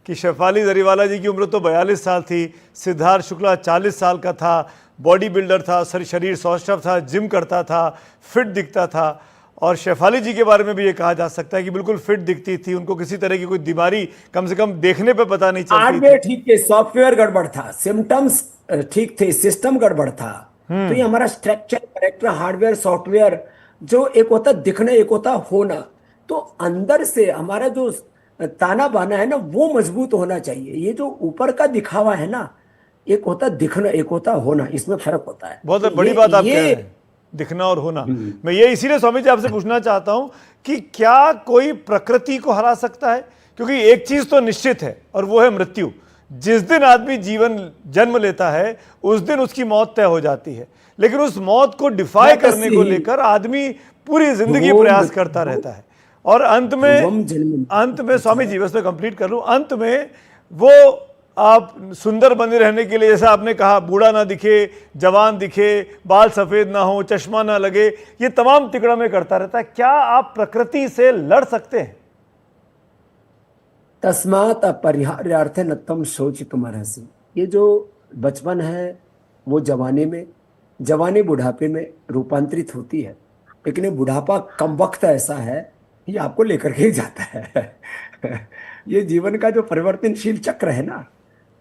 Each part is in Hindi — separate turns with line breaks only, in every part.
कि शेफाली जरीवाला जी की उम्र तो 42 साल थी, सिद्धार्थ शुक्ला 40 साल का था, बॉडी बिल्डर था, शरीर सौष्ठव था, जिम करता था, फिट दिखता था। और शेफाली जी के बारे में भी ये कहा जा सकता है कि बिल्कुल फिट दिखती थी, उनको किसी तरह की कोई बीमारी कम से कम देखने पे पता नहीं चलती
हार्डवेयर
थी।
ठीक है, सॉफ्टवेयर गड़बड़ था, सिम्टम्स ठीक थे, सिस्टम गड़बड़ था। तो ये हमारा स्ट्रक्चर, करेक्टर, हार्डवेयर, सॉफ्टवेयर, जो एक होता दिखना, एक होता होना। तो अंदर से हमारा जो ताना बाना है ना, वो मजबूत होना चाहिए। ये जो ऊपर का दिखावा है ना, एक होता दिखना, एक होता होना, इसमें फर्क होता है। तो
बहुत बड़ी
ये
बात आप कह
ये
रहे हैं, दिखना और होना।
हम्म,
मैं ये इसीलिए स्वामी जी आपसे पूछना चाहता हूं कि क्या कोई प्रकृति को हरा सकता है? क्योंकि एक चीज तो निश्चित है और वो है मृत्यु। जिस दिन आदमी जीवन जन्म लेता है उस दिन उसकी मौत तय हो जाती है, लेकिन उस मौत को डिफाई करने को
ही
लेकर आदमी पूरी जिंदगी
ध्रुवम
प्रयास करता रहता है। और
ध्रुवम जन्म
अंत में स्वामी
है।
जी, बस मैं कंप्लीट कर लूं, अंत में वो आप सुंदर बने रहने के लिए, जैसा आपने कहा, बूढ़ा ना दिखे, जवान दिखे, बाल सफेद ना हो, चश्मा ना लगे, ये तमाम तिकड़ा में करता रहता है। क्या आप प्रकृति से लड़ सकते हैं?
तस्मात् अपरिहार्यार्थे न तम शोचितुम अर्हसि। ये जो बचपन है वो जवानी में, जवानी बुढ़ापे में रूपांतरित होती है। लेकिन ये बुढ़ापा कम वक्त ऐसा है, ये आपको लेकर के ही जाता है। ये जीवन का जो परिवर्तनशील चक्र है ना,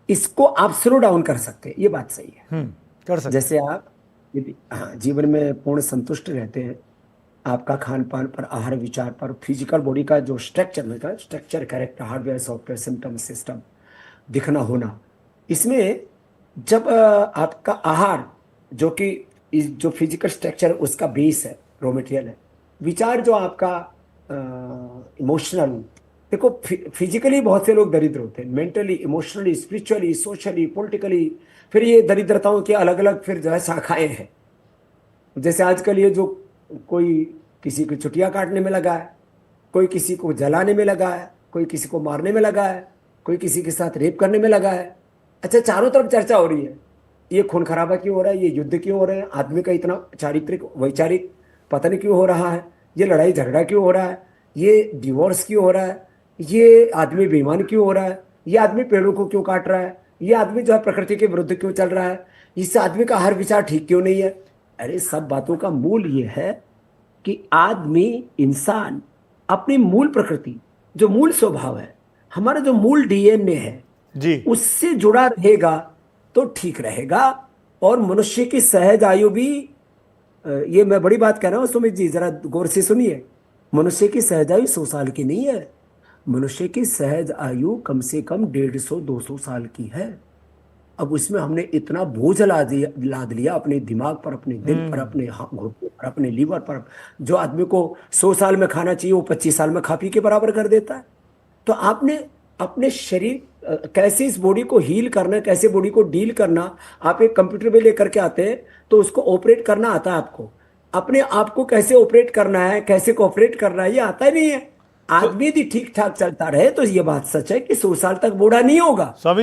इसको आप स्लो डाउन कर सकते हैं, ये बात सही है।
कर सकते
जैसे
हैं।
आप यदि हाँ जीवन में पूर्ण संतुष्ट रहते हैं, आपका खान पान पर, आहार विचार पर, फिजिकल बॉडी का जो स्ट्रक्चर में था, structure, character, hardware, software, symptom, system, दिखना होना, इसमें जब आपका आहार, जो कि जो फिजिकल स्ट्रक्चर उसका बेस है, रॉ मटेरियल है, विचार जो आपका इमोशनल, देखो फिजिकली बहुत से लोग दरिद्र होते हैं, mentally, emotionally, spiritually, socially, politically, फिर ये दरिद्रताओं के अलग अलग फिर जो है शाखाएं हैं। जैसे आजकल ये जो कोई किसी की छुट्टियां काटने में लगा है, कोई किसी को जलाने में लगा है, कोई किसी को मारने में लगा है, कोई किसी के साथ रेप करने में लगा है। अच्छा, चारों तरफ चर्चा हो रही है, ये खून खराबा क्यों हो रहा है, ये युद्ध क्यों हो रहे हैं, आदमी का इतना चारित्रिक वैचारिक पतन क्यों हो रहा है, ये लड़ाई झगड़ा क्यों हो रहा है, ये डिवोर्स क्यों हो रहा है, ये आदमी बेईमान क्यों हो रहा है, ये आदमी पेड़ों को क्यों काट रहा है, ये आदमी जो है प्रकृति के विरुद्ध क्यों चल रहा है, इससे आदमी का हर विचार ठीक क्यों नहीं है। अरे सब बातों का मूल ये है कि आदमी, इंसान अपनी मूल प्रकृति, जो मूल स्वभाव है, हमारा जो मूल डीएनए है,
जी।
उससे जुड़ा रहेगा तो ठीक रहेगा। और मनुष्य की सहज आयु भी, ये मैं बड़ी बात कह रहा हूं सुमित जी, जरा गौर से सुनिए। मनुष्य की सहज आयु 100 साल की नहीं है, मनुष्य की सहज आयु कम से कम 150-200 साल की है। अब उसमें हमने इतना बोझ लाद लिया अपने दिमाग पर, अपने दिल पर, अपने घुटनों पर, अपने लीवर पर। जो आदमी को 100 साल में खाना चाहिए वो 25 साल में खा पी के बराबर कर देता है। तो आपने अपने शरीर, कैसे इस बॉडी को हील करना है, कैसे बॉडी को डील करना, आप एक कंप्यूटर पे लेकर के आते हैं तो उसको ऑपरेट करना आता है आपको। अपने आप को कैसे ऑपरेट करना है, कैसे कोऑपरेट करना है, ये आता ही नहीं है।
तो
आदमी यदि ठीक ठाक चलता रहे तो ये बात सच है कि 100 साल तक बूढ़ा नहीं होगा।
स्वामी